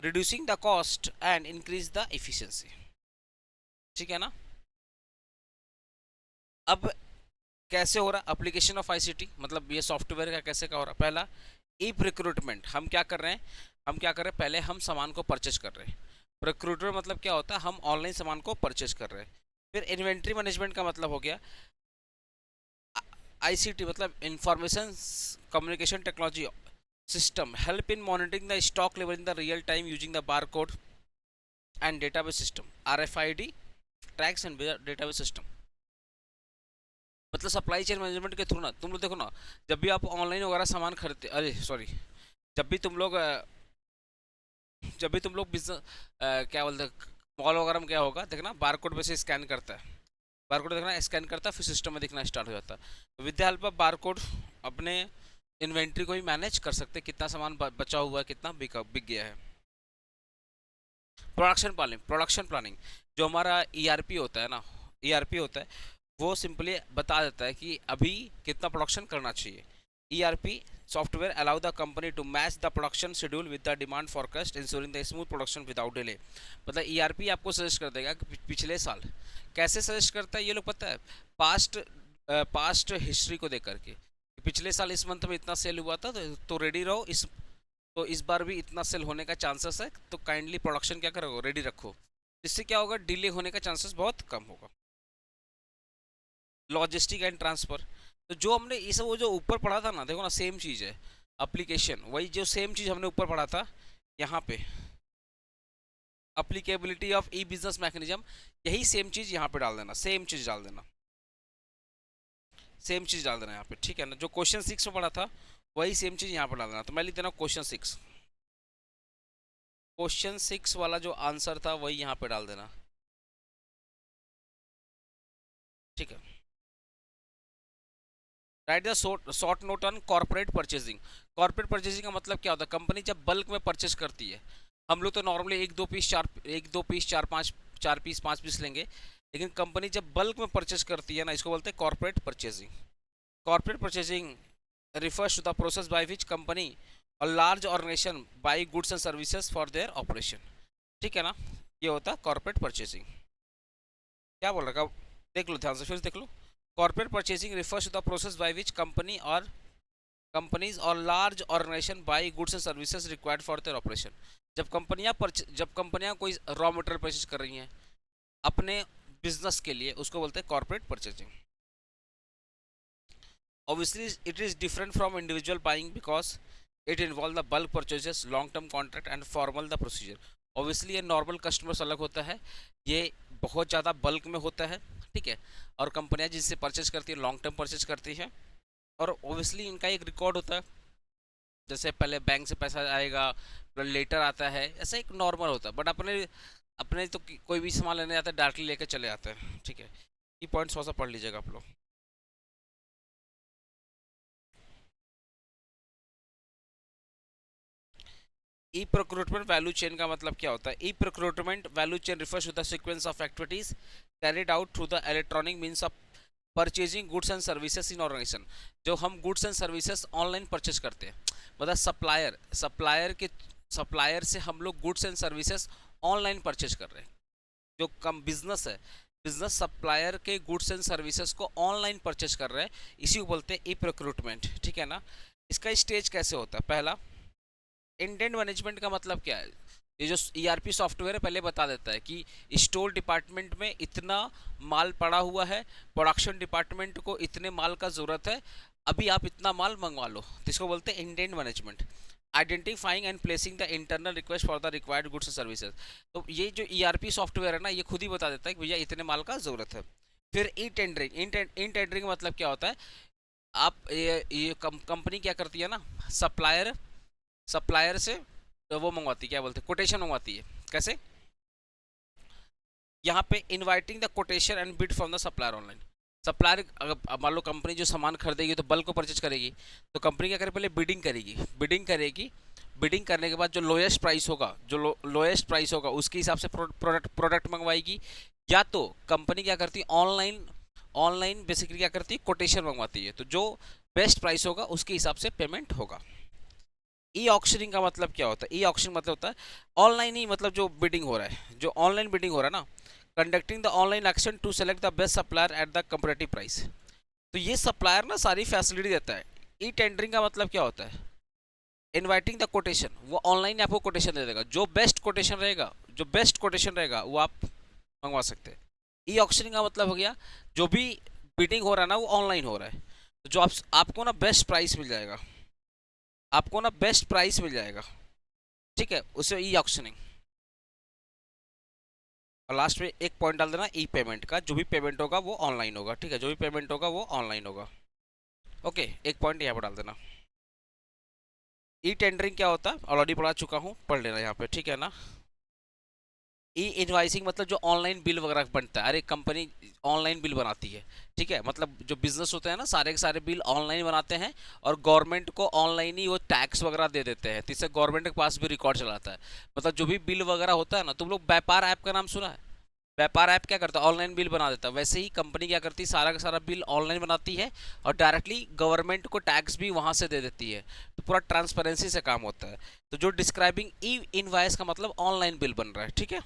A: Reducing the cost and increase the efficiency. ठीक है ना। अब कैसे हो रहा एप्लीकेशन ऑफ आईसीटी, मतलब ये सॉफ्टवेयर का कैसे का हो रहा। पहला, ई रिक्रूटमेंट। हम क्या कर रहे हैं, पहले हम सामान को परचेज कर रहे हैं। रिक्रूटर मतलब क्या होता है, हम ऑनलाइन सामान को परचेज कर रहे हैं। फिर इन्वेंट्री मैनेजमेंट का मतलब हो गया आईसीटी, मतलब information communication technology system, help in monitoring the stock level in the real time using the bar code and database system, RFID tracks and database system. मतलब सप्लाई चेन मैनेजमेंट के through ना, तुम लोग देखो ना, जब भी आप ऑनलाइन वगैरह सामान खरीदते, अरे सॉरी, जब भी तुम लोग बिजनेस क्या बोलते हैं, मॉल वगैरह में क्या होगा, देखना बार कोड पे से स्कैन करता है, बार कोड देखना स्कैन करता है, फिर सिस्टम में दिखना स्टार्ट हो जाता है। तो with the help of bar code अपने इन्वेंट्री को भी मैनेज कर सकते हैं, कितना सामान बचा हुआ है, कितना बिक गया है। प्रोडक्शन प्लानिंग जो हमारा ERP होता है ना, ERP होता है, वो सिंपली बता देता है कि अभी कितना प्रोडक्शन करना चाहिए। ERP software allow the company to match the production schedule with the demand forecast ensuring the smooth production without delay. मतलब ERP आपको सजेस्ट कर देगा कि पिछले साल कैसे सजेस्ट करता है, ये लोग पता है पास्ट हिस्ट्री को देख करके, पिछले साल इस मंथ में इतना सेल हुआ था तो रेडी रहो, इस बार भी इतना सेल होने का चांसेस है, तो काइंडली प्रोडक्शन क्या करो, रेडी रखो। इससे क्या होगा, डिले होने का चांसेस बहुत कम होगा। लॉजिस्टिक एंड ट्रांसफर, तो जो हमने इस वो जो ऊपर पढ़ा था ना, देखो ना सेम चीज़ है, एप्लीकेशन वही जो सेम चीज़ हमने ऊपर पढ़ा था यहाँ पे, applicability of e business mechanism, यही सेम चीज़ यहाँ पे डाल देना, सेम चीज़ डाल देना, सेम चीज़ डाल देना यहाँ पे। ठीक है ना, जो क्वेश्चन 6 में पढ़ा था वही सेम चीज़ यहाँ पे डाल देना। तो मैं लिख देना क्वेश्चन 6 वाला जो आंसर था वही यहाँ पे डाल देना। ठीक है। Right the short note on corporate purchasing. Corporate purchasing का मतलब क्या होता है, कंपनी जब बल्क में परचेज करती है, हम लोग तो नॉर्मली एक दो पीस चार पीस 5 पीस लेंगे, लेकिन कंपनी जब बल्क में परचेज करती है ना, इसको बोलते हैं corporate purchasing. Corporate purchasing refers to the process by which company or large organization buy goods and services for their operation। ठीक है ना, ये होता है कॉर्पोरेट परचेजिंग। क्या बोल रहा है, देख लो ध्यान से, फिर देख लो। Corporate purchasing refers to the process by which companies और large organization buy goods and services required for their operation। जब कंपनियां कोई रॉ मटेरियल परचेज कर रही हैं अपने बिजनेस के लिए, उसको बोलते हैं corporate purchasing. Obviously, it is different from individual buying because it involve the bulk purchases, long-term contract and formal the procedure। Obviously, ये नॉर्मल कस्टमर्स अलग होता है, ये बहुत ज़्यादा बल्क में होता है। ठीक है, और कंपनियां जिससे परचेज करती है लॉन्ग टर्म परचेज करती है, और ओबियसली इनका एक रिकॉर्ड होता है, जैसे पहले बैंक से पैसा आएगा, लेटर आता है, ऐसा एक नॉर्मल होता है। बट अपने तो कोई भी सामान लेने जाता है डायरेक्टली लेकर चले आते हैं। ठीक है, ये पॉइंट्स थोड़ा सा पढ़ लीजिएगा आप लोग। ई प्रोक्रूटमेंट वैल्यू चेन का मतलब क्या होता है, e procurement value chain refers to the sequence of activities carried out through the electronic means of purchasing goods and services in organization. जो हम goods and services online purchase करते हैं, मतलब सप्लायर से हम लोग goods and services online purchase कर रहे हैं। जो कम बिजनेस है, बिजनेस सप्लायर के गुड्स एंड सर्विसेज को ऑनलाइन परचेज कर रहे हैं, इसी को बोलते हैं ई प्रोक्रूटमेंट। ठीक है ना। इसका स्टेज कैसे होता है, पहला इंटेंट मैनेजमेंट का मतलब क्या है, ये जो ERP सॉफ्टवेयर है पहले बता देता है कि स्टोर डिपार्टमेंट में इतना माल पड़ा हुआ है, प्रोडक्शन डिपार्टमेंट को इतने माल का ज़रूरत है, अभी आप इतना माल मंगवा लो, तो इसको बोलते हैं intent management. Identifying and placing the internal request for the required goods and services. तो ये जो ERP सॉफ्टवेयर है ना, ये खुद ही बता देता है कि भैया इतने माल का ज़रूरत है। फिर ई टेंडरिंग, इन टेंडरिंग का मतलब क्या होता है, आप ये कंपनी क्या करती है ना, सप्लायर सप्लायर से वो मंगवाती है, क्या बोलते हैं, कोटेशन मंगवाती है। कैसे? यहाँ पे inviting the quotation and bid from the supplier online. Supplier अगर मान लो कंपनी जो सामान खरीदेगी तो बल्क को परचेज करेगी, तो कंपनी क्या करेगी, पहले बिडिंग करेगी। बिडिंग करने के बाद जो लोएस्ट प्राइस होगा, लोएस्ट प्राइस होगा उसके हिसाब से प्रोडक्ट मंगवाएगी। या तो कंपनी क्या करती है, ऑनलाइन बेसिकली क्या करती है, कोटेशन मंगवाती है, तो जो बेस्ट प्राइस होगा उसके हिसाब से पेमेंट होगा। ई ऑक्शनिंग का मतलब क्या होता है? ई ऑक्शन मतलब होता है ऑनलाइन ही, मतलब जो बिडिंग हो रहा है, जो ऑनलाइन बिडिंग हो रहा है ना, conducting the online auction to select the best supplier at the comparative price. तो ये सप्लायर ना सारी फैसिलिटी देता है। ई टेंडरिंग का मतलब क्या होता है, इनवाइटिंग द कोटेशन, वो ऑनलाइन आपको कोटेशन दे देगा, जो बेस्ट कोटेशन रहेगा वो आप मंगवा सकते हैं। ई ऑक्शनिंग का मतलब हो गया जो भी बिडिंग हो रहा है ना वो ऑनलाइन हो रहा है, तो जो आपको ना बेस्ट प्राइस मिल जाएगा, ठीक है, उसे ई ऑक्शनिंग। और लास्ट में एक पॉइंट डाल देना ई पेमेंट का, जो भी पेमेंट होगा वो ऑनलाइन होगा, ठीक है, जो भी पेमेंट होगा वो ऑनलाइन होगा। ओके, एक पॉइंट यहाँ पर डाल देना। ई टेंडरिंग क्या होता है ऑलरेडी पढ़ा चुका हूँ, पढ़ लेना यहाँ पे, ठीक है ना। ई इनवाइसिंग मतलब जो ऑनलाइन बिल वगैरह बनता है, अरे कंपनी ऑनलाइन बिल बनाती है, ठीक है, मतलब जो बिजनेस होते हैं ना सारे के सारे बिल ऑनलाइन बनाते हैं और गवर्नमेंट को ऑनलाइन ही वो टैक्स वगैरह दे देते हैं, तो इससे गवर्नमेंट के पास भी रिकॉर्ड चलाता है। मतलब जो भी बिल वगैरह होता है ना, तुम लोग व्यापार ऐप का नाम सुना है? व्यापार ऐप क्या करता है, ऑनलाइन बिल बना देता है। वैसे ही कंपनी क्या करती है, सारा का सारा बिल ऑनलाइन बनाती है और डायरेक्टली गवर्नमेंट को टैक्स भी वहां से दे देती है, तो पूरा ट्रांसपेरेंसी से काम होता है। तो जो डिस्क्राइबिंग ई इनवाइस का मतलब ऑनलाइन बिल बन रहा है, ठीक है।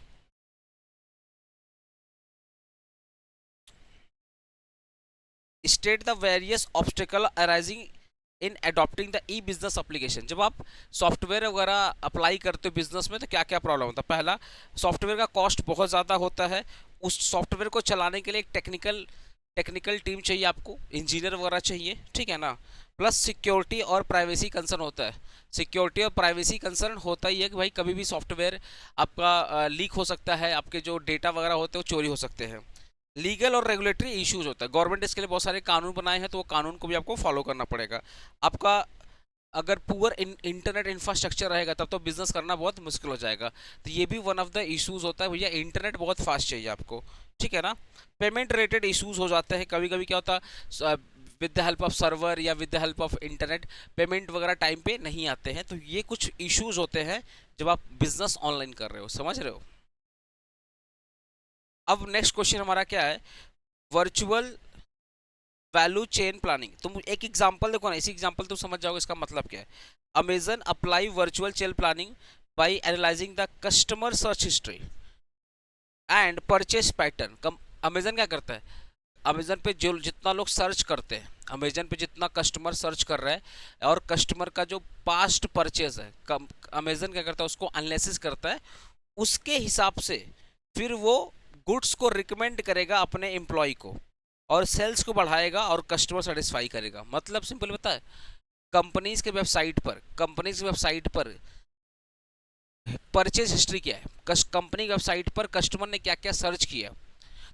A: State the various obstacle arising in adopting the e business application. जब आप सॉफ्टवेयर वगैरह अप्लाई करते हो बिजनेस में तो क्या क्या प्रॉब्लम होता है? पहला, सॉफ्टवेयर का कॉस्ट बहुत ज़्यादा होता है, उस सॉफ्टवेयर को चलाने के लिए एक टेक्निकल टीम चाहिए, आपको इंजीनियर वगैरह चाहिए, ठीक है ना। प्लस सिक्योरिटी और प्राइवेसी कंसर्न होता है। सिक्योरिटी और प्राइवेसी कंसर्न होता ही है कि भाई कभी भी सॉफ्टवेयर आपका लीक हो सकता है, आपके जो डेटा वगैरह होते हैं वो चोरी हो सकते हैं। लीगल और रेगुलेटरी इश्यूज होता है, गवर्नमेंट इसके लिए बहुत सारे कानून बनाए हैं, तो वो कानून को भी आपको फॉलो करना पड़ेगा। आपका अगर पुअर इंटरनेट इंफ्रास्ट्रक्चर रहेगा तब तो बिजनेस करना बहुत मुश्किल हो जाएगा, तो ये भी वन ऑफ द इश्यूज होता है, भैया इंटरनेट बहुत फास्ट चाहिए आपको, ठीक है ना। पेमेंट रिलेटेड इश्यूज हो जाते हैं, कभी कभी क्या होता है with the help of server या with the help of internet payment वगैरह टाइम पे नहीं आते हैं, तो ये कुछ इश्यूज होते हैं जब आप बिजनेस ऑनलाइन कर रहे हो, समझ रहे हो। अब नेक्स्ट क्वेश्चन हमारा क्या है, वर्चुअल वैल्यू चेन प्लानिंग। तुम एक एग्जांपल देखो ना, इसी एग्जांपल तुम समझ जाओगे इसका मतलब क्या है। Amazon apply virtual chain planning bye analysing the customer search history and purchase pattern. Amazon क्या करता है, अमेजन पे जो जितना लोग सर्च करते हैं, अमेजन पे जितना कस्टमर सर्च कर रहा है और कस्टमर का जो पास्ट परचेज है, अमेजन क्या करता है उसको एनालिसिस करता है, उसके हिसाब से फिर वो गुड्स को रिकमेंड करेगा अपने एम्प्लॉय को और सेल्स को बढ़ाएगा और कस्टमर सेटिस्फाई करेगा। मतलब सिंपल बता है, कंपनीज के वेबसाइट पर परचेज हिस्ट्री क्या है, कंपनी की वेबसाइट पर कस्टमर ने क्या क्या सर्च किया,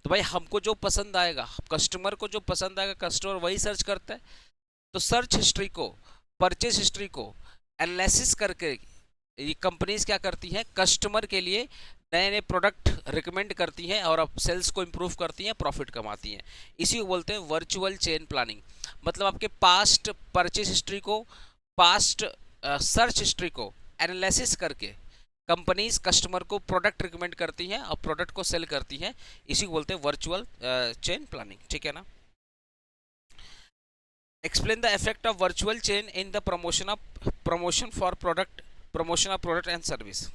A: तो भाई हमको जो पसंद आएगा, कस्टमर को जो पसंद आएगा कस्टमर वही सर्च करता है। तो सर्च हिस्ट्री को, परचेज हिस्ट्री को एनालिसिस करके ये कंपनीज क्या करती हैं, कस्टमर के लिए नए नए प्रोडक्ट रिकमेंड करती हैं और अब सेल्स को इम्प्रूव करती हैं, प्रॉफिट कमाती हैं। इसी को बोलते हैं वर्चुअल चेन प्लानिंग। मतलब आपके पास्ट परचेज हिस्ट्री को, पास्ट सर्च हिस्ट्री को एनालिसिस करके कंपनीज कस्टमर को प्रोडक्ट रिकमेंड करती हैं और प्रोडक्ट को सेल करती हैं, इसी को बोलते हैं वर्चुअल चेन प्लानिंग, ठीक है ना। Explain the effect of virtual chain in the promotion for product and service.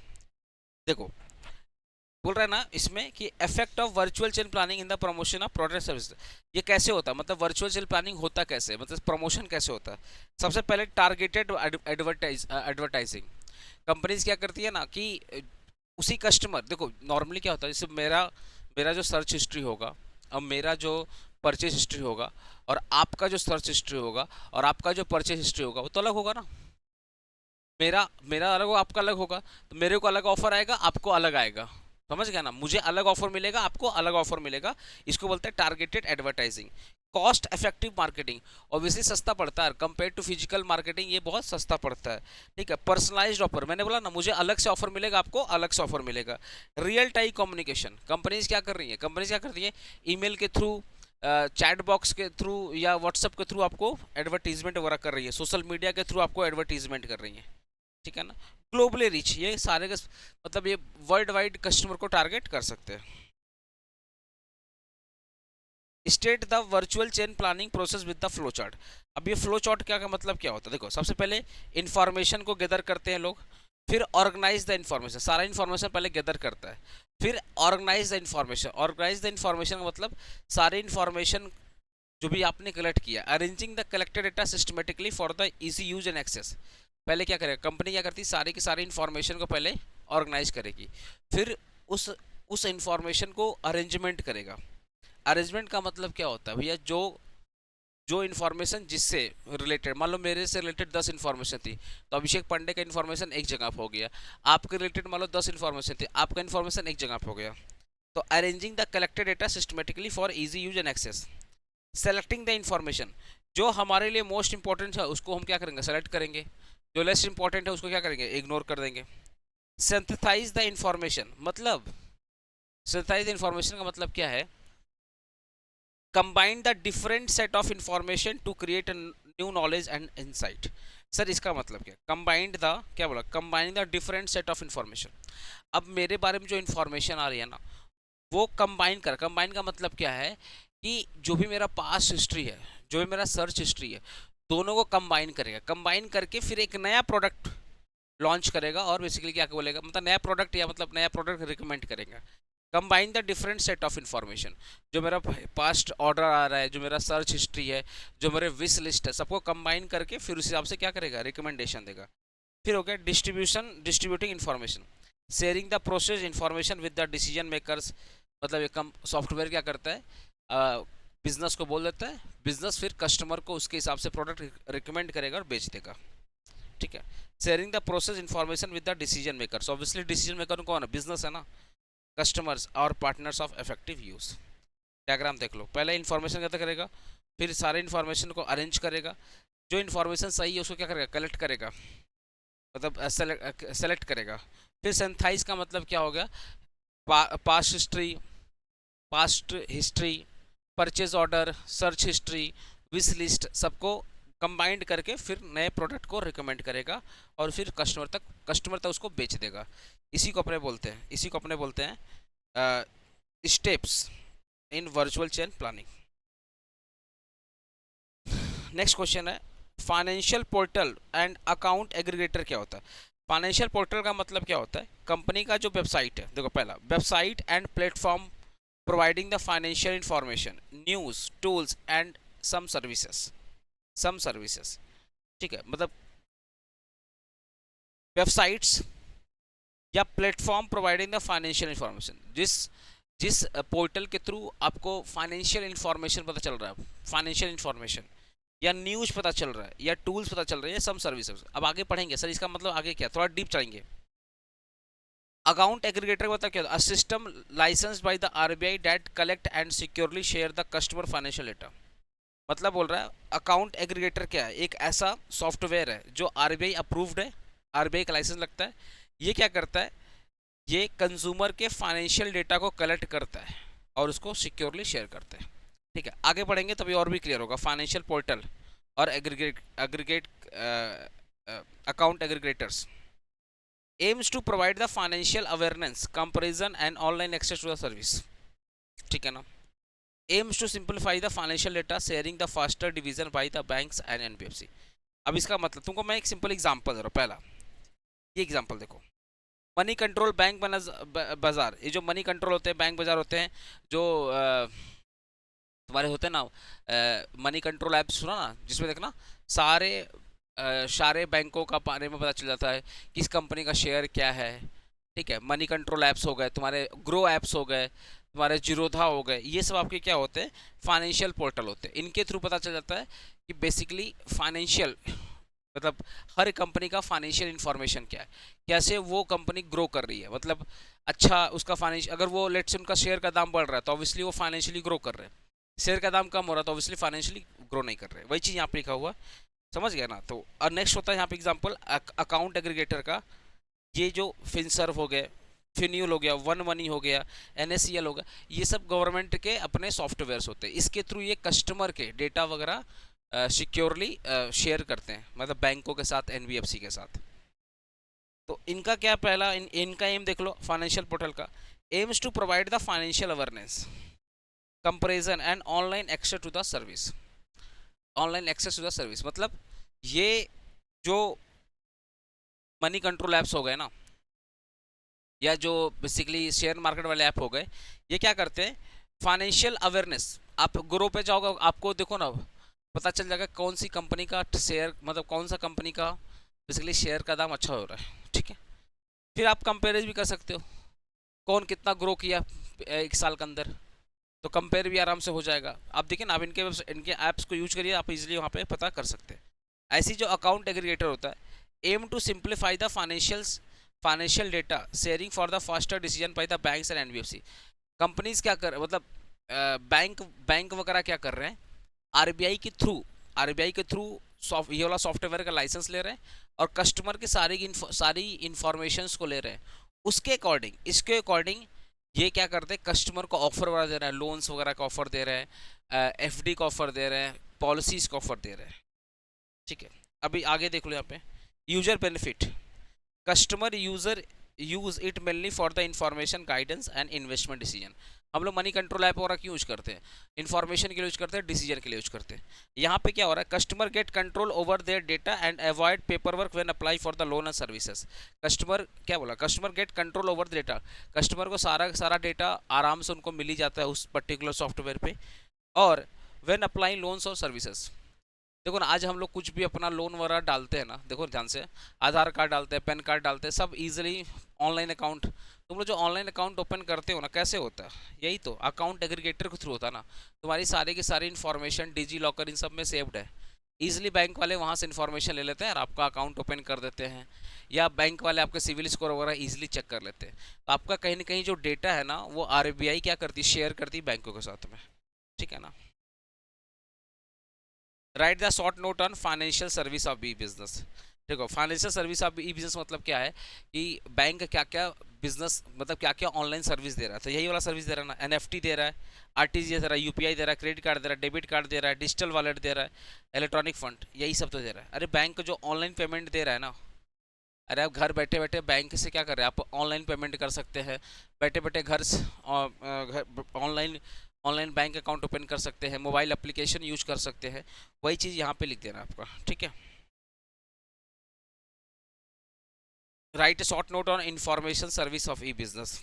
A: देखो बोल रहा है ना इसमें कि effect of virtual chain planning in the promotion of product service. ये कैसे होता है, मतलब वर्चुअल चेन प्लानिंग होता कैसे, मतलब प्रमोशन कैसे होता है। सबसे पहले टारगेटेड एडवर्टाइजिंग। कंपनीज क्या करती है ना कि उसी कस्टमर, देखो नॉर्मली क्या होता है, जैसे मेरा मेरा जो सर्च हिस्ट्री होगा, अब मेरा जो परचेज हिस्ट्री होगा और आपका जो सर्च हिस्ट्री होगा और आपका जो परचेज हिस्ट्री होगा वो तो अलग होगा ना। मेरा मेरा अलग होगा, आपका अलग होगा, तो मेरे को अलग ऑफर आएगा, आपको अलग आएगा, समझ गया ना। मुझे अलग ऑफर मिलेगा, आपको अलग ऑफर मिलेगा, इसको बोलते हैं targeted advertising. Cost effective marketing, obviously सस्ता पड़ता है कंपेयर टू फिजिकल मार्केटिंग, ये बहुत सस्ता पड़ता है। ठीक है, पर्सनलाइज्ड ऑफर, मैंने बोला ना मुझे अलग से ऑफर मिलेगा, आपको अलग से ऑफर मिलेगा। रियल टाइम कम्युनिकेशन, कंपनीज क्या कर रही है, कंपनीज क्या करती है, ईमेल के थ्रू, चैट बॉक्स के थ्रू या व्हाट्सएप के थ्रू आपको एडवर्टीजमेंट वगैरह कर रही है, सोशल मीडिया के थ्रू आपको एडवर्टीजमेंट कर रही है। ठीक है ना, ग्लोबली रीच, ये सारे के मतलब ये वर्ल्ड वाइड कस्टमर को टारगेट कर सकते हैं। State the virtual chain planning process with the flow chart. अब ये फ्लो चार्ट क्या का मतलब क्या होता है, देखो सबसे पहले इंफॉर्मेशन को गैदर करते हैं लोग, फिर ऑर्गेनाइज द इंफॉर्मेशन, सारा इंफॉर्मेशन पहले गैदर करता है, फिर organise the information, organise the information का मतलब सारे इंफॉर्मेशन जो भी आपने कलेक्ट किया, arranging the collected data systematically for the easy use and access. पहले क्या करेगा कंपनी, क्या करती है, सारे की सारी इंफॉर्मेशन को पहले ऑर्गेनाइज करेगी, फिर उस इंफॉर्मेशन को अरेंजमेंट करेगा। अरेंजमेंट का मतलब क्या होता है भैया, जो जो इन्फॉर्मेशन जिससे रिलेटेड, मान लो मेरे से रिलेटेड 10 इन्फॉर्मेशन थी, तो अभिषेक पांडे का इन्फॉर्मेशन एक जगह पे हो गया, आपके रिलेटेड मान लो 10 इन्फॉर्मेशन थी, आपका इन्फॉर्मेशन एक जगह पे हो गया। तो arranging the collected data systematically for easy use and access. Selecting the information, जो हमारे लिए मोस्ट इंपॉर्टेंट है उसको हम क्या करेंगे, सेलेक्ट करेंगे, जो लेस इंपॉर्टेंट है उसको क्या करेंगे, इग्नोर कर देंगे। सिंथेसाइज द इन्फॉर्मेशन, मतलब सिंथेसाइज द इन्फॉर्मेशन का मतलब क्या है, combine the different set of information to create a new knowledge and insight। Sir इसका मतलब क्या, combined the, क्या बोला, combine the different set of information। अब मेरे बारे में जो इन्फॉर्मेशन आ रही है ना, वो कंबाइन का मतलब क्या है कि जो भी मेरा पास्ट हिस्ट्री है, जो भी मेरा सर्च हिस्ट्री है, दोनों को कंबाइन करेगा, कंबाइन करके फिर एक नया प्रोडक्ट लॉन्च करेगा, और बेसिकली क्या बोलेगा, मतलब नया प्रोडक्ट, या मतलब नया प्रोडक्ट रिकमेंड करेगा। Combine the different set of information, जो मेरा पास्ट ऑर्डर आ रहा है, जो मेरा सर्च हिस्ट्री है, जो मेरे विश लिस्ट है, सबको कंबाइन करके फिर उस हिसाब से क्या करेगा, रिकमेंडेशन देगा। फिर हो गया distributing information, sharing the process information with the decision makers. मतलब एक सॉफ्टवेयर क्या करता है, बिजनेस को बोल देता है, बिजनेस फिर कस्टमर को उसके हिसाब से प्रोडक्ट रिकमेंड करेगा और बेच देगा। ठीक है, sharing the process information with the decision makers, obviously decision maker कौन है, बिजनेस है ना, कस्टमर्स और partners of effective use. Diagram देख लो, पहले इन्फॉर्मेशन कैसे करेगा, फिर सारे इन्फॉर्मेशन को अरेंज करेगा, जो इन्फॉर्मेशन सही है उसको क्या करेगा, कलेक्ट करेगा, मतलब सेलेक्ट करेगा। फिर सिंथेसाइज का मतलब क्या हो गया, past history, purchase order, search history, wish list, सबको कंबाइंड करके फिर नए प्रोडक्ट को रिकमेंड करेगा और फिर कस्टमर तक उसको बेच देगा। इसी को अपने बोलते हैं steps in virtual chain planning. Next question है, financial portal and account aggregator क्या होता है। फाइनेंशियल पोर्टल का मतलब क्या होता है, कंपनी का जो वेबसाइट है, देखो पहला, website and platform providing the financial information, news, tools and some services. ठीक है, मतलब वेबसाइट्स या platform providing the financial information, जिस पोर्टल के थ्रू आपको फाइनेंशियल इंफॉर्मेशन पता चल रहा है, फाइनेंशियल इंफॉर्मेशन या न्यूज़ पता चल रहा है या टूल्स पता चल रहे हैं, सम सर्विसेज। अब आगे पढ़ेंगे सर इसका मतलब आगे क्या, थोड़ा डीप चलेंगे। अकाउंट एग्रीगेटर का मतलब क्या, a system licensed by the RBI that collect and securely share the customer financial data. मतलब बोल रहा है अकाउंट एग्रीगेटर क्या है, एक ऐसा सॉफ्टवेयर है जो आरबीआई अप्रूव्ड है, आरबीआई का लाइसेंस लगता है। ये क्या करता है, ये कंज्यूमर के फाइनेंशियल डेटा को कलेक्ट करता है और उसको सिक्योरली शेयर करता है। ठीक है, आगे पढ़ेंगे तभी और भी क्लियर होगा। फाइनेंशियल पोर्टल और aggregate account aggregators aims to provide the financial awareness, comparison and online access to the service। ठीक है ना, aims to simplify the financial data sharing the faster division by the banks and NBFC। अब इसका मतलब तुमको मैं एक simple example दे रहा हूँ। पहला ये एग्जांपल देखो, मनी कंट्रोल बैंक बाजार, ये जो मनी कंट्रोल होते हैं, बैंक बाजार होते हैं, जो तुम्हारे होते हैं ना मनी कंट्रोल ऐप, सुना ना, जिसमें देखना सारे बैंकों का बारे में पता चल जाता है, किस कंपनी का शेयर क्या है। ठीक है, मनी कंट्रोल ऐप्स हो गए, तुम्हारे ग्रो ऐप्स हो गए, तुम्हारे जीरोधा हो गए, ये सब आपके क्या होते हैं, फाइनेंशियल पोर्टल होते हैं। इनके थ्रू पता चल जाता है कि बेसिकली फाइनेंशियल, मतलब हर कंपनी का फाइनेंशियल इन्फॉर्मेशन क्या है, कैसे वो कंपनी ग्रो कर रही है, मतलब अच्छा उसका फाइनेंशियल, अगर वो लेट्स से उनका शेयर का दाम बढ़ रहा है तो ऑब्वियसली वो फाइनेंशियली ग्रो कर रहे हैं। शेयर का दाम कम हो रहा है तो ऑब्वियसली फाइनेंशियली ग्रो नहीं कर रहे, वही चीज़ यहाँ पे लिखा हुआ, समझ गया ना। तो और नेक्स्ट होता है यहाँ पे एग्जांपल अकाउंट एग्रीगेटर का। ये जो फिनसर्व हो गए, फिन्यूल हो गया, वन मनी हो गया, एनएससीएल हो गया, ये सब गवर्नमेंट के अपने सॉफ्टवेयर्स होते हैं। इसके थ्रू ये कस्टमर के डेटा वगैरह सिक्योरली शेयर करते हैं, मतलब बैंकों के साथ, एनबीएफसी के साथ। तो इनका क्या पहला इनका एम देख लो, फाइनेंशियल पोर्टल का aims to provide the financial awareness, comparison and online access to the service. Online access to the service मतलब ये जो मनी कंट्रोल ऐप्स हो गए ना, या जो बेसिकली शेयर मार्केट वाले ऐप हो गए, ये क्या करते हैं, फाइनेंशियल अवेयरनेस। आप ग्रो पे जाओगे, आपको देखो ना पता चल जाएगा कौन सी कंपनी का शेयर, मतलब कौन सा कंपनी का बेसिकली शेयर का दाम अच्छा हो रहा है, ठीक है। फिर आप कंपेयर भी कर सकते हो कौन कितना ग्रो किया एक साल के अंदर, तो कंपेयर भी आराम से हो जाएगा। आप देखिए ना, आप इनके ऐप्स को यूज करिए, आप इजीली वहाँ पे पता कर सकते हैं। ऐसी जो अकाउंट एग्रीगेटर होता है, aim to simplify the financial data sharing for the faster decision by the banks and NBFC. Companies क्या कर, मतलब बैंक वगैरह क्या कर रहे हैं, आरबीआई के थ्रू ये वाला सॉफ्टवेयर का लाइसेंस ले रहे हैं और कस्टमर की सारी इंफॉर्मेशंस को ले रहे हैं। इसके अकॉर्डिंग ये क्या करते हैं, कस्टमर को ऑफर वगैरह दे रहे हैं, लोन्स वगैरह का ऑफर दे रहे हैं, एफडी का ऑफर दे रहे हैं, पॉलिसीज का ऑफर दे रहे हैं, ठीक है। अभी आगे देख लो यहाँ पे, user benefit, customer use it mainly for the information guidance and investment decision. हम लोग मनी कंट्रोल ऐप वगैरह क्यों यूज करते हैं, इन्फॉर्मेशन के लिए यूज करते हैं, डिसीजन के लिए यूज करते हैं। यहाँ पे क्या हो रहा है, customer gate control over there data and avoid paper work when apply for the loan and services. Customer क्या बोला, customer gate control over the data, customer को सारा डेटा आराम से उनको मिल ही जाता है उस पर्टिकुलर सॉफ्टवेयर पे। और व्हेन अप्लाई लोन्स और सर्विसेज, देखो ना आज हम लोग कुछ भी अपना लोन वगैरह डालते हैं ना, देखो ध्यान से, आधार कार्ड डालते हैं, पैन कार्ड डालते हैं, सब इजीली ऑनलाइन अकाउंट, तुम लोग जो ऑनलाइन अकाउंट ओपन करते हो ना, कैसे होता है, यही तो अकाउंट एग्रीगेटर के थ्रू होता है ना। तुम्हारी सारी की सारी इन्फॉर्मेशन डिजी लॉकर इन सब में सेव्ड है, ईजिली बैंक वाले वहाँ से इन्फॉर्मेशन ले लेते हैं और आपका अकाउंट ओपन कर देते हैं, या बैंक वाले आपके सिविल स्कोर वगैरह ईजिली चेक कर लेते हैं। तो आपका कहीं ना कहीं जो डेटा है ना, वो आरबीआई क्या करती है, शेयर करती है बैंकों के साथ में, ठीक है ना। Write the short note on financial service of e business. देखो financial service of e business मतलब क्या है कि बैंक क्या क्या बिजनेस, मतलब क्या क्या ऑनलाइन सर्विस दे रहा है, तो यही वाला सर्विस दे रहा है ना, एनएफटी दे रहा है, आरटीजीएस दे रहा है, यूपीआई दे रहा है, क्रेडिट कार्ड दे रहा है, डेबिट कार्ड दे रहा है, डिजिटल वॉलेट दे रहा है, इलेक्ट्रॉनिक फंड, यही सब तो दे रहा है। अरे बैंक जो ऑनलाइन पेमेंट दे रहा है ना, अरे आप घर बैठे बैठे बैंक से क्या कर रहे हैं, आप ऑनलाइन पेमेंट कर सकते हैं, बैठे बैठे घर से online online bank account open कर सकते हैं, मोबाइल एप्लीकेशन यूज कर सकते हैं, वही चीज़ यहाँ पे लिख देना आपका, ठीक है। Right short note on information service of e business.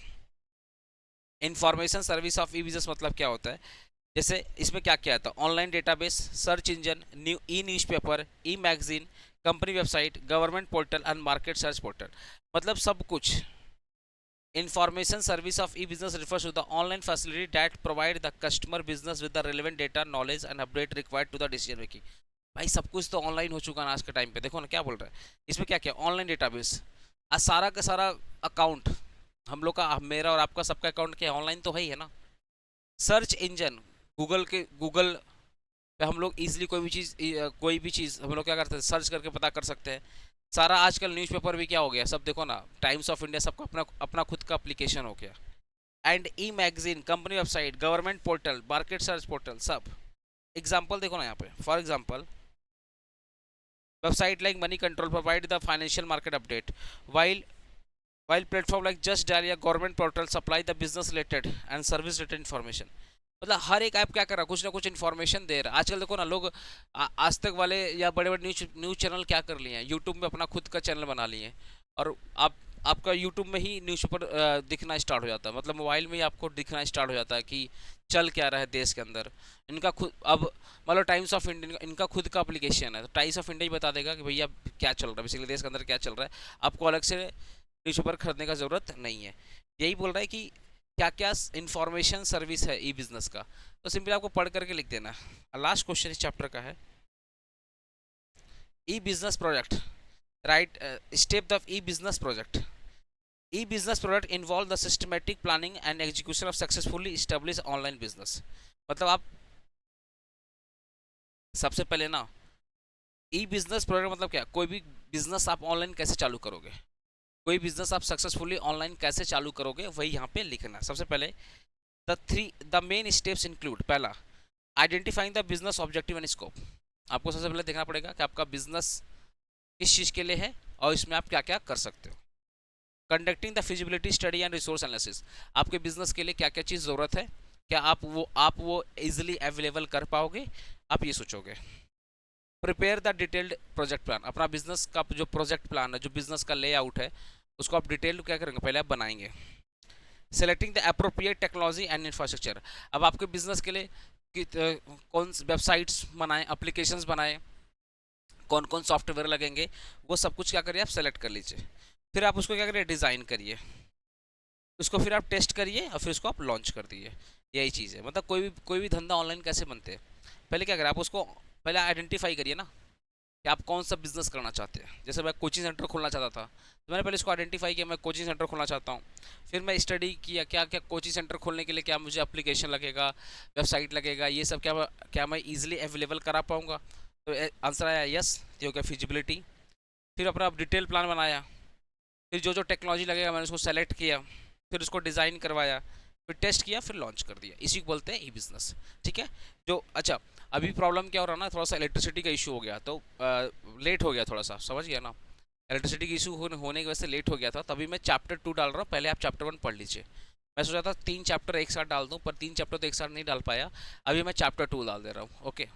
A: Information service of e business मतलब क्या होता है, जैसे इसमें क्या क्या आता है, online database, search engine, newspaper, e magazine, company website, government portal and market search portal, मतलब सब कुछ। Information service of e-business refers to the online facility that provide the customer business with the relevant data, knowledge and update required to the decision making। भाई सब कुछ तो online हो चुका है आज के टाइम पे, देखो ना क्या बोल रहा है इसमें, क्या क्या ऑनलाइन डेटाबेस, आज सारा का सारा अकाउंट हम लोग का, मेरा और आपका सबका अकाउंट क्या ऑनलाइन तो है ही है ना। सर्च इंजन, गूगल पे हम लोग इजीली कोई भी चीज़ हम लोग क्या करते हैं, सर्च करके पता कर सकते हैं। सारा आजकल न्यूज़पेपर भी क्या हो गया, सब देखो ना, टाइम्स ऑफ इंडिया, सबका अपना अपना खुद का एप्लीकेशन हो गया। And e magazine, company website, government portal, market search portal, सब एग्जांपल देखो ना यहाँ पे। For example website like money control provide the financial market update, while platform like Just Dial या government portal supply the business related and service related information. मतलब हर एक app क्या कर रहा है, कुछ ना कुछ इन्फॉर्मेशन दे रहा है। आजकल देखो ना लोग आज तक वाले या बड़े बड़े न्यूज़ चैनल क्या कर लिए हैं, यूट्यूब में अपना खुद का चैनल बना लिए हैं, और आपका यूट्यूब में ही न्यूज़पेपर दिखना स्टार्ट हो जाता है, मतलब मोबाइल में ही आपको दिखना स्टार्ट हो जाता है कि चल क्या रहा है देश के अंदर। इनका खुद अब मतलब टाइम्स ऑफ इंडिया इनका खुद का एप्लीकेशन है, तो टाइम्स ऑफ इंडिया ही बता देगा कि भैया क्या चल रहा है, बेसिकली देश के अंदर क्या चल रहा है, आपको अलग से न्यूज़पेपर खरीदने का ज़रूरत नहीं है। यही बोल रहा है कि क्या क्या इंफॉर्मेशन सर्विस है ई बिजनेस का, तो सिंपली आपको पढ़ करके लिख देना। लास्ट क्वेश्चन इस चैप्टर का है, e business project, write step the e business project. E business project involve the systematic planning and execution of successfully establish online business. मतलब आप सबसे पहले ना, ई बिजनेस प्रोडक्ट मतलब क्या, कोई भी बिजनेस आप ऑनलाइन कैसे चालू करोगे, कोई बिजनेस आप सक्सेसफुली ऑनलाइन कैसे चालू करोगे, वही यहाँ पे लिखना है। सबसे पहले द मेन स्टेप्स इंक्लूड, पहला identifying the business objective and scope. आपको सबसे पहले देखना पड़ेगा कि आपका बिजनेस किस चीज़ के लिए है और इसमें आप क्या क्या कर सकते हो। Conducting the feasibility study and resource analysis, आपके बिजनेस के लिए क्या क्या चीज़ ज़रूरत है, क्या आप वो इजिली अवेलेबल कर पाओगे, आप ये सोचोगे। Prepare the detailed project plan, अपना बिजनेस का जो प्रोजेक्ट प्लान है, जो बिजनेस का लेआउट है, उसको आप डिटेल क्या करेंगे, पहले आप बनाएंगे। Selecting the appropriate technology and infrastructure, अब आपके बिजनेस के लिए कौन वेबसाइट्स बनाएं, एप्लीकेशंस बनाएं, कौन कौन सॉफ्टवेयर लगेंगे, वो सब कुछ क्या करिए आप सेलेक्ट कर लीजिए। फिर आप उसको क्या करिए, डिज़ाइन करिए, उसको फिर आप टेस्ट करिए और फिर उसको आप लॉन्च कर दीजिए। यही चीज़ है, मतलब कोई भी धंधा ऑनलाइन कैसे बनते हैं, पहले क्या करें, आप उसको पहले आइडेंटिफाई करिए ना कि आप कौन सा बिजनेस करना चाहते हैं। जैसे मैं कोचिंग सेंटर खोलना चाहता था, तो मैंने पहले इसको आइडेंटिफाई किया, मैं कोचिंग सेंटर खोलना चाहता हूँ। फिर मैं स्टडी किया क्या क्या कोचिंग सेंटर खोलने के लिए क्या मुझे एप्लीकेशन लगेगा, वेबसाइट लगेगा, ये सब क्या मैं ईजिली अवेलेबल करा पाऊँगा। तो आंसर आया यस, ये हो गया फिजिबिलिटी। फिर अपना डिटेल प्लान बनाया, फिर जो जो टेक्नोलॉजी लगेगा मैंने उसको सेलेक्ट किया, फिर उसको डिज़ाइन करवाया, फिर टेस्ट किया, फिर लॉन्च कर दिया। इसी को बोलते हैं ई बिज़नेस। ठीक है। जो अच्छा, अभी प्रॉब्लम क्या हो रहा है ना, थोड़ा सा इलेक्ट्रिसिटी का इशू हो गया, तो लेट हो गया थोड़ा सा, समझ गया ना। इलेक्ट्रिसिटी की इशू होने की वजह से लेट हो गया था, तभी मैं चैप्टर 2 डाल रहा हूँ, पहले आप चैप्टर 1 पढ़ लीजिए। मैं सोचा था 3 चैप्टर एक साथ डाल दूँ, पर 3 चैप्टर तो एक साथ नहीं डाल पाया, अभी मैं चैप्टर 2 डाल दे रहा हूँ। ओके।